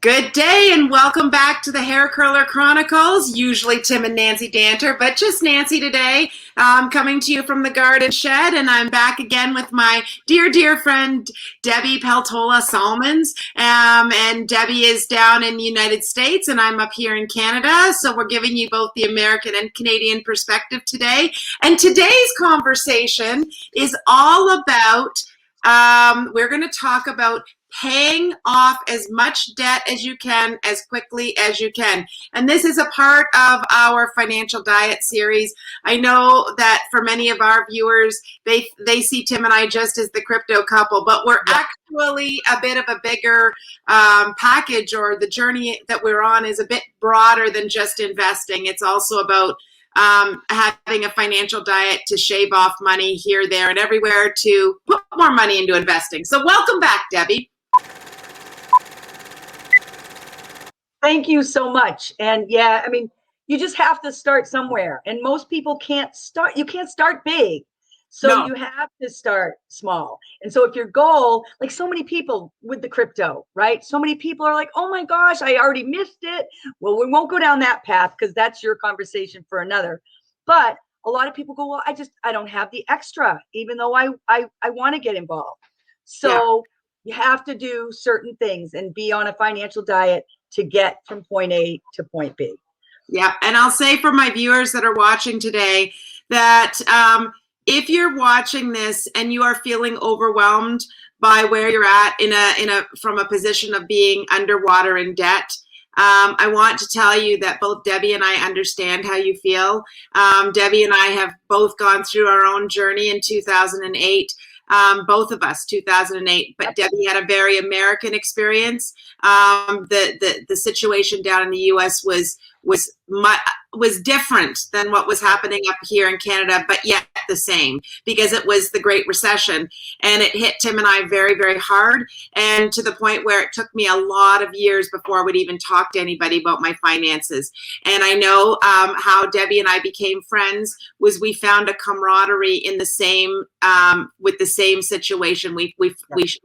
Good day and welcome back to the Hair Curler Chronicles. Usually Tim and Nancy Danter, but just Nancy today. Coming to you from the garden shed, and I'm back again with my dear friend Debbie Peltola Salmons. And Debbie is down in the United States, and I'm up here in Canada. So we're giving you both the American and Canadian perspective today. And today's conversation is all about. We're going to talk about paying off as much debt as you can as quickly as you can. And this is a part of our financial diet series. I know that for many of our viewers, they see Tim and I just as the crypto couple, but we're actually a bit of a bigger package, or the journey that we're on is a bit broader than just investing. It's also about having a financial diet to shave off money here, there, and everywhere to put more money into investing. So welcome back, Debbie. Thank you so much. And yeah, I mean, you just have to start somewhere. And most people can't start, you can't start big. So No. You have to start small. And so if your goal, like so many people with the crypto, right? So many people are like, oh my gosh, I already missed it. Well, we won't go down that path because that's your conversation for another. But a lot of people go, well, I don't have the extra, even though I want to get involved. So you have to do certain things and be on a financial diet to get from point A to point B. Yeah, and I'll say for my viewers that are watching today that if you're watching this and you are feeling overwhelmed by where you're at from a position of being underwater in debt, I want to tell you that both Debbie and I understand how you feel. Debbie and I have both gone through our own journey in 2008. Both of us, 2008, but Debbie had a very American experience. The situation down in the U.S. was different than what was happening up here in Canada, but yet the same, because it was the Great Recession, and it hit Tim and I very, very hard, and to the point where it took me a lot of years before I would even talk to anybody about my finances. And I know how Debbie and I became friends was we found a camaraderie in the same with the same situation. We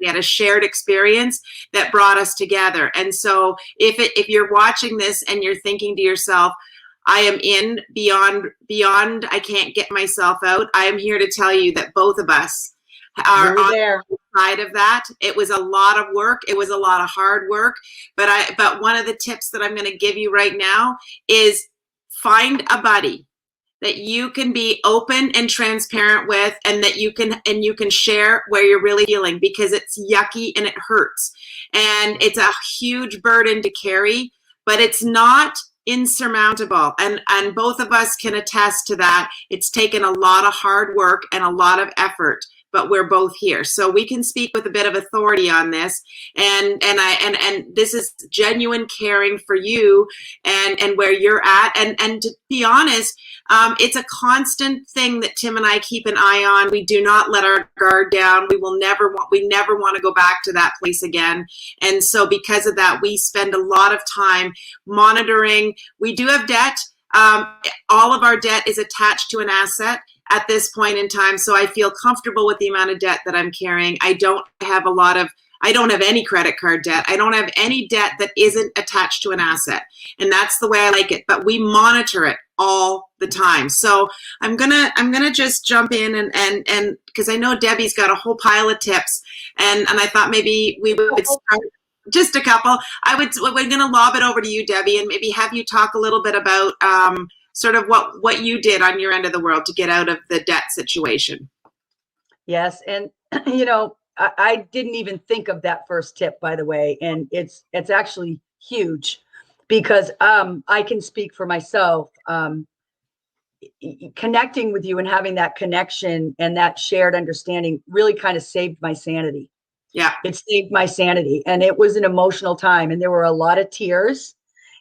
had a shared experience that brought us together. And so if you're watching this and you're thinking to yourself, I am in beyond, I can't get myself out, I am here to tell you that both of us are on the side of that. It was a lot of work. It was a lot of hard work. But one of the tips that I'm going to give you right now is find a buddy that you can be open and transparent with, and that you can share where you're really feeling, because it's yucky and it hurts. And it's a huge burden to carry, but it's not insurmountable. And both of us can attest to that. It's taken a lot of hard work and a lot of effort, but we're both here. So we can speak with a bit of authority on this. And this is genuine caring for you and where you're at. And to be honest, it's a constant thing that Tim and I keep an eye on. We do not let our guard down. We never want to go back to that place again. And so because of that, we spend a lot of time monitoring. We do have debt. All of our debt is attached to an asset at this point in time. So I feel comfortable with the amount of debt that I'm carrying. I don't have any credit card debt. I don't have any debt that isn't attached to an asset. And that's the way I like it. But we monitor it all the time. So I'm gonna just jump in and because I know Debbie's got a whole pile of tips, and I thought maybe we would start just a couple. We're gonna lob it over to you, Debbie, and maybe have you talk a little bit about sort of what you did on your end of the world to get out of the debt situation. Yes, and I didn't even think of that first tip, by the way, and it's actually huge, because I can speak for myself. Connecting with you and having that connection and that shared understanding really kind of saved my sanity. Yeah, it saved my sanity, and it was an emotional time, and there were a lot of tears,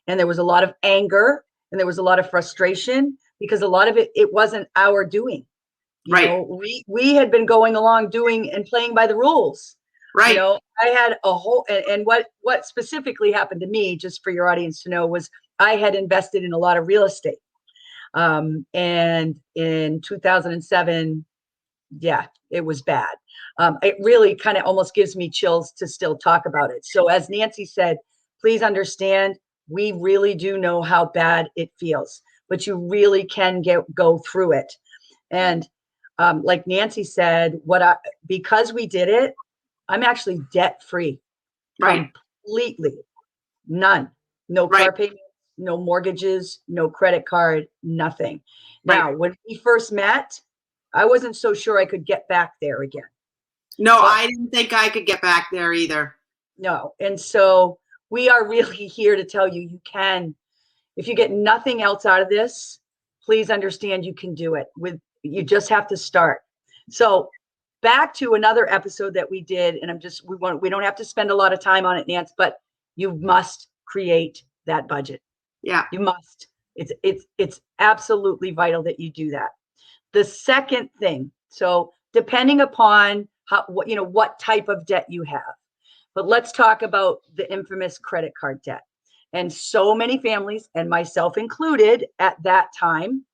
and there was a lot of anger, and there was a lot of frustration, because a lot of it wasn't our doing. We had been going along doing and playing by the rules. Right. I had a whole, and what specifically happened to me, just for your audience to know, was I had invested in a lot of real estate. And in 2007, it was bad. It really kind of almost gives me chills to still talk about it. So as Nancy said, please understand, we really do know how bad it feels, but you really can go through it. And like Nancy said, because we did it, I'm actually debt free, Right. completely. None. No car payments, no mortgages, no credit card, nothing. Now, when we first met, I wasn't so sure I could get back there again. No, I didn't think I could get back there either. No. And so we are really here to tell you, you can. If you get nothing else out of this, please understand you can do it. You just have to start. So back to another episode that we did, and we don't have to spend a lot of time on it, Nance, but you must create that budget. Yeah. You must. It's absolutely vital that you do that. The second thing, so depending upon what type of debt you have, but let's talk about the infamous credit card debt. And so many families, and myself included at that time,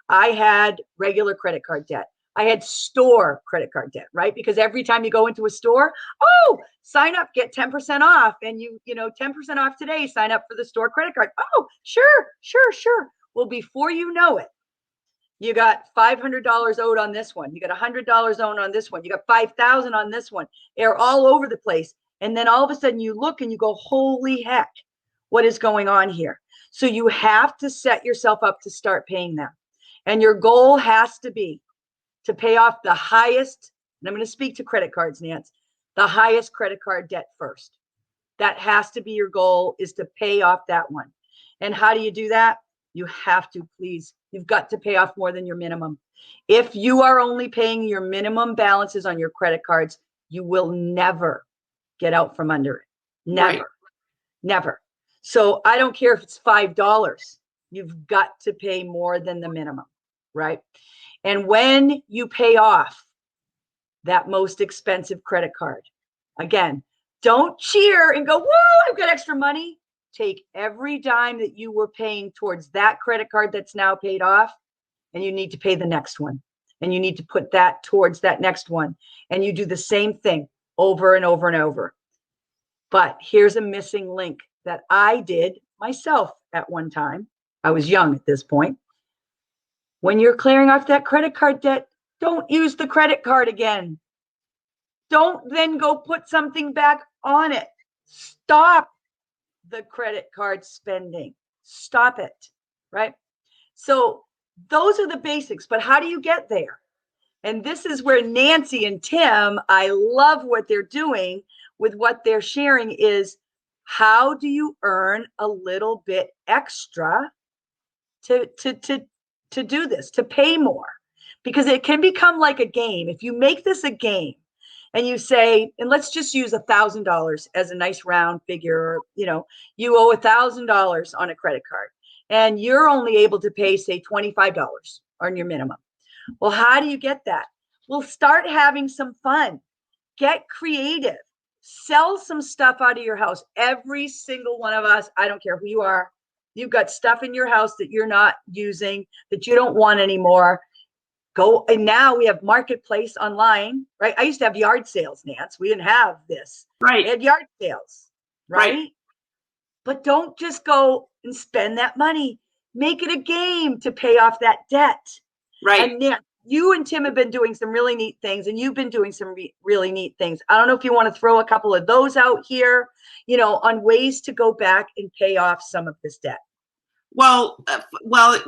I had regular credit card debt. I had store credit card debt, right? Because every time you go into a store, sign up, get 10% off. And 10% off today, sign up for the store credit card. Oh, sure. Well, before you know it, you got $500 owed on this one. You got $100 owed on this one. You got $5,000 on this one. They're all over the place. And then all of a sudden you look and you go, holy heck, what is going on here? So you have to set yourself up to start paying them. And your goal has to be to pay off the highest, and I'm going to speak to credit cards, Nance, the highest credit card debt first. That has to be your goal, is to pay off that one. And how do you do that? You have to, please. You've got to pay off more than your minimum. If you are only paying your minimum balances on your credit cards, you will never get out from under it. Never. So I don't care if it's $5. You've got to pay more than the minimum, right? And when you pay off that most expensive credit card, again, don't cheer and go, whoa, I've got extra money. Take every dime that you were paying towards that credit card that's now paid off, and you need to pay the next one. And you need to put that towards that next one. And you do the same thing over and over and over. But here's a missing link that I did myself at one time. I was young at this point. When you're clearing off that credit card debt, don't use the credit card again. Don't then go put something back on it. Stop the credit card spending. Stop it, right? So those are the basics, but how do you get there? And this is where Nancy and Tim, I love what they're doing with what they're sharing, is how do you earn a little bit extra to do this, to pay more? Because it can become like a game. If you make this a game and you say, and let's just use $1,000 as a nice round figure, you owe $1,000 on a credit card and you're only able to pay, say, $25 on your minimum. Well, how do you get that? Well, start having some fun. Get creative. Sell some stuff out of your house. Every single one of us, I don't care who you are, you've got stuff in your house that you're not using, that you don't want anymore. Go, and now we have marketplace online, right? I used to have yard sales, Nance. We didn't have this. Right. We had yard sales, right? But don't just go and spend that money. Make it a game to pay off that debt. Right. And Nance, you and Tim have been doing some really neat things, and you've been doing some really neat things. I don't know if you want to throw a couple of those out here, on ways to go back and pay off some of this debt. Well,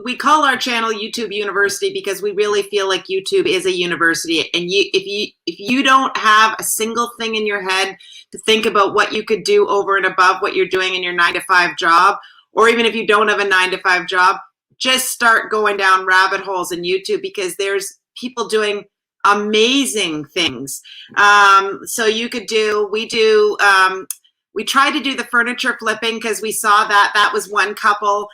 we call our channel YouTube University because we really feel like YouTube is a university. And if you don't have a single thing in your head to think about what you could do over and above what you're doing in your 9-to-5 job, or even if you don't have a 9-to-5 job, just start going down rabbit holes in YouTube, because there's people doing amazing things. So you could we tried to do the furniture flipping because we saw that was one couple,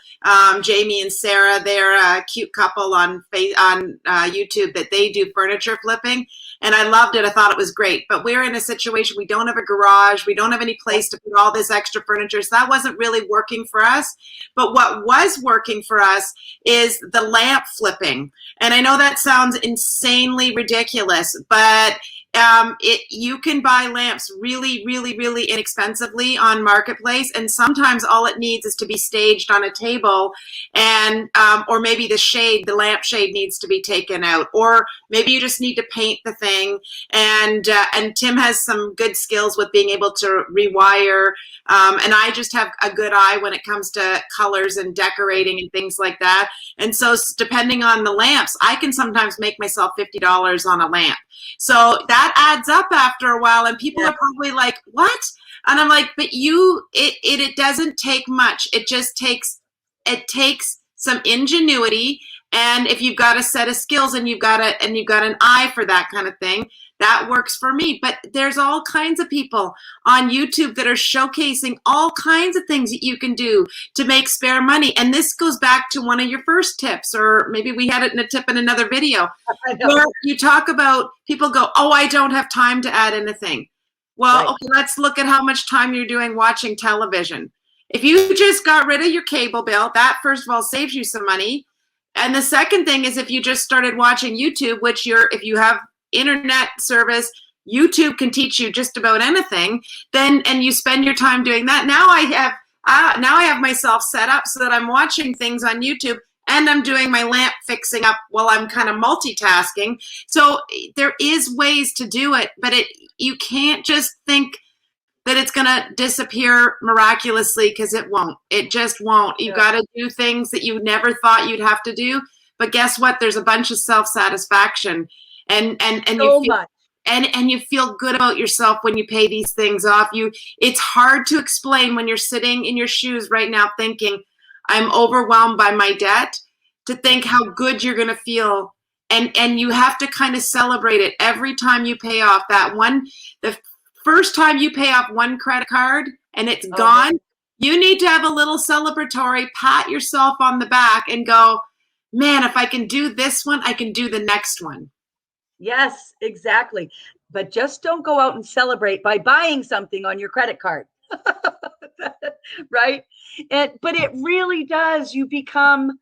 Jamie and Sarah. They're a cute couple on YouTube that they do furniture flipping. And I loved it. I thought it was great. But we're in a situation, we don't have a garage. We don't have any place to put all this extra furniture. So that wasn't really working for us. But what was working for us is the lamp flipping. And I know that sounds insanely ridiculous, but You can buy lamps really, really, really inexpensively on Marketplace, and sometimes all it needs is to be staged on a table, and or maybe the lamp shade needs to be taken out, or maybe you just need to paint the thing. And Tim has some good skills with being able to rewire, and I just have a good eye when it comes to colors and decorating and things like that. And so depending on the lamps, I can sometimes make myself $50 on a lamp. So that adds up after a while, and people are probably like, what? And I'm like, but it doesn't take much. It takes some ingenuity. And if you've got a set of skills and you've got an eye for that kind of thing, that works for me. But there's all kinds of people on YouTube that are showcasing all kinds of things that you can do to make spare money. And this goes back to one of your first tips, or maybe we had it in a tip in another video, where you talk about people go, oh, I don't have time to add anything. Well, okay, let's look at how much time you're doing watching television. If you just got rid of your cable bill, that first of all saves you some money. And the second thing is, if you just started watching YouTube, which if you have internet service, YouTube can teach you just about anything, and you spend your time doing that. Now I have myself set up so that I'm watching things on YouTube and I'm doing my lamp fixing up while I'm kind of multitasking. So there is ways to do it, but you can't just think that it's going to disappear miraculously, because it won't. It just won't. You've got to do things that you never thought you'd have to do. But guess what? There's a bunch of self-satisfaction. And so you feel good about yourself when you pay these things off. It's hard to explain when you're sitting in your shoes right now thinking, I'm overwhelmed by my debt, to think how good you're going to feel. And you have to kind of celebrate it every time you pay off that one. The first time you pay off one credit card and it's gone, you need to have a little celebratory, pat yourself on the back and go, man, if I can do this one, I can do the next one. Yes, exactly. But just don't go out and celebrate by buying something on your credit card. Right? But it really does. It becomes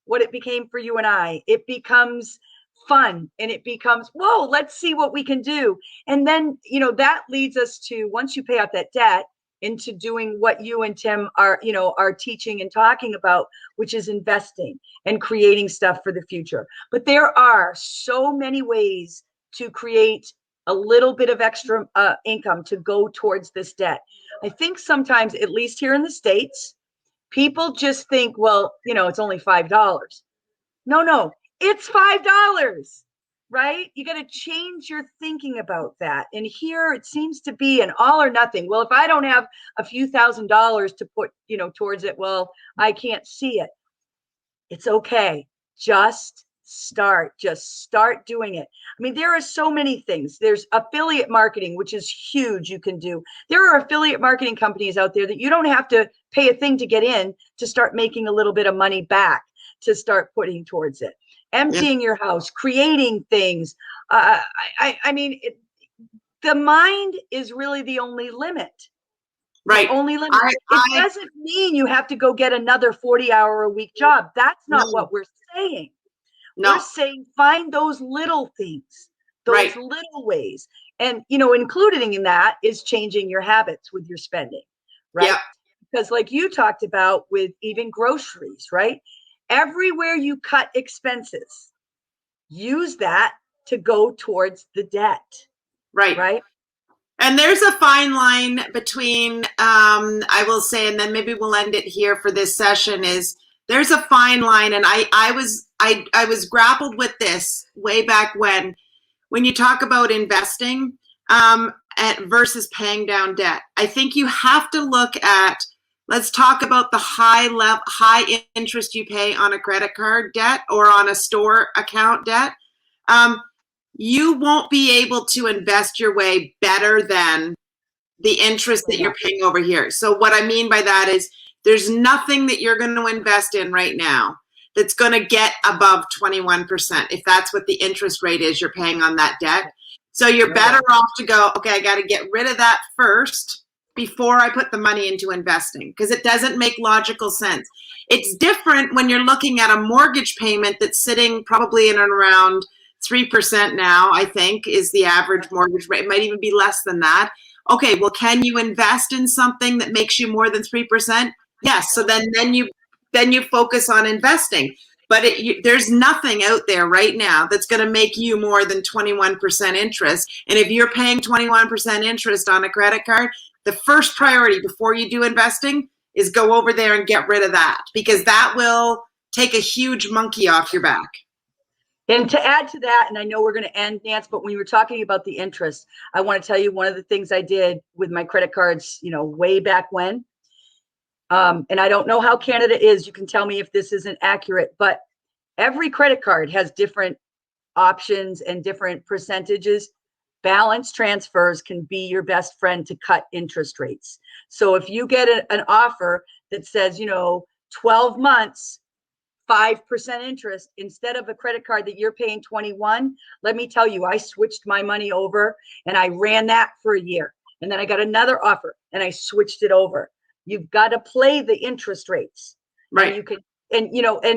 what it became for you and I. It becomes fun, and it becomes, whoa, let's see what we can do. And then, that leads us to, once you pay off that debt, into doing what you and Tim are teaching and talking about, which is investing and creating stuff for the future. But there are so many ways to create a little bit of extra income to go towards this debt. I think sometimes, at least here in the States, people just think, well, it's only $5. No, it's $5. Right? You got to change your thinking about that. And here it seems to be an all or nothing. Well, if I don't have a few $1,000s to put, towards it, well, I can't see it. It's okay. Just start doing it. I mean, there are so many things. There's affiliate marketing, which is huge. You can do. There are affiliate marketing companies out there that you don't have to pay a thing to get in, to start making a little bit of money back, to start putting towards it. Emptying your house, creating things. I mean, the mind is really the only limit. Right. The only limit. It doesn't mean you have to go get another 40-hour-a-week job. That's not what we're saying. No. We're saying find those little things, those little ways. And, including in that is changing your habits with your spending, right? Yeah. Because like you talked about with even groceries, right? Everywhere you cut expenses, use that to go towards the debt. Right. And there's a fine line between, I will say, and then maybe we'll end it here for this session, is there's a fine line. And I was grappled with this way back when you talk about investing versus paying down debt. I think you have to look at, let's talk about the high interest you pay on a credit card debt or on a store account debt. You won't be able to invest your way better than the interest that you're paying over here. So what I mean by that is there's nothing that you're going to invest in right now that's going to get above 21%, if that's what the interest rate is you're paying on that debt. So you're better off to go, okay, I got to get rid of that first before I put the money into investing, because it doesn't make logical sense. It's different when you're looking at a mortgage payment that's sitting probably in and around 3% now, I think, is the average mortgage rate. It might even be less than that. Okay, well, can you invest in something that makes you more than 3%? Yes. So then you focus on investing. But there's nothing out there right now that's going to make you more than 21% interest. And if you're paying 21% interest on a credit card, the first priority before you do investing is go over there and get rid of that, because that will take a huge monkey off your back. And to add to that, and I know we're going to end, Nance, but when you were talking about the interest, I want to tell you one of the things I did with my credit cards, way back when. And I don't know how Canada is. You can tell me if this isn't accurate, but every credit card has different options and different percentages. Balance transfers can be your best friend to cut interest rates. So if you get an offer that says, 12 months, 5% interest instead of a credit card that you're paying 21, let me tell you, I switched my money over and I ran that for a year. And then I got another offer and I switched it over. You've got to play the interest rates. Right. And you can,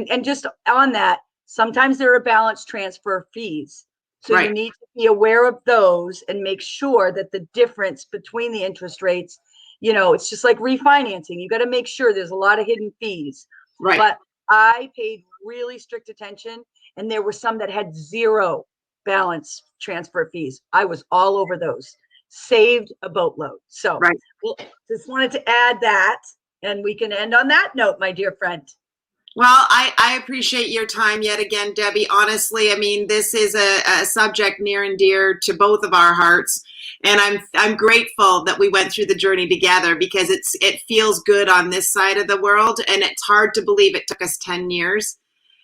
and just on that, sometimes there are balance transfer fees. So right. You need to be aware of those and make sure that the difference between the interest rates, it's just like refinancing. You got to make sure there's a lot of hidden fees. Right. But I paid really strict attention, and there were some that had zero balance transfer fees. I was all over those. Saved a boatload. So right. Well, just wanted to add that, and we can end on that note, my dear friend. Well, I appreciate your time yet again, Debbie. Honestly, I mean, this is a subject near and dear to both of our hearts. And I'm grateful that we went through the journey together, because it feels good on this side of the world. And it's hard to believe it took us 10 years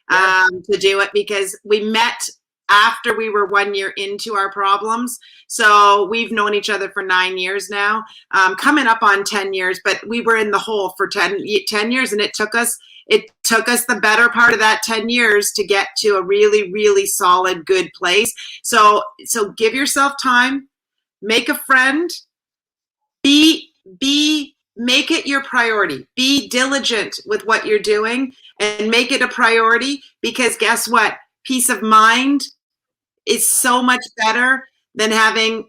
to do it, because we met after we were 1 year into our problems. So we've known each other for 9 years now, coming up on 10 years, but we were in the hole for 10 years, and it took us the better part of that 10 years to get to a really, really solid, good place. So give yourself time. Make a friend, make it your priority. Be diligent with what you're doing and make it a priority, because guess what? Peace of mind is so much better than having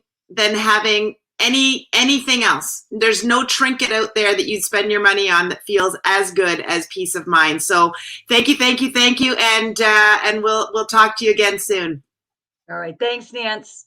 anything else. There's no trinket out there that you spend your money on that feels as good as peace of mind. So thank you. And we'll talk to you again soon. All right. Thanks, Nance.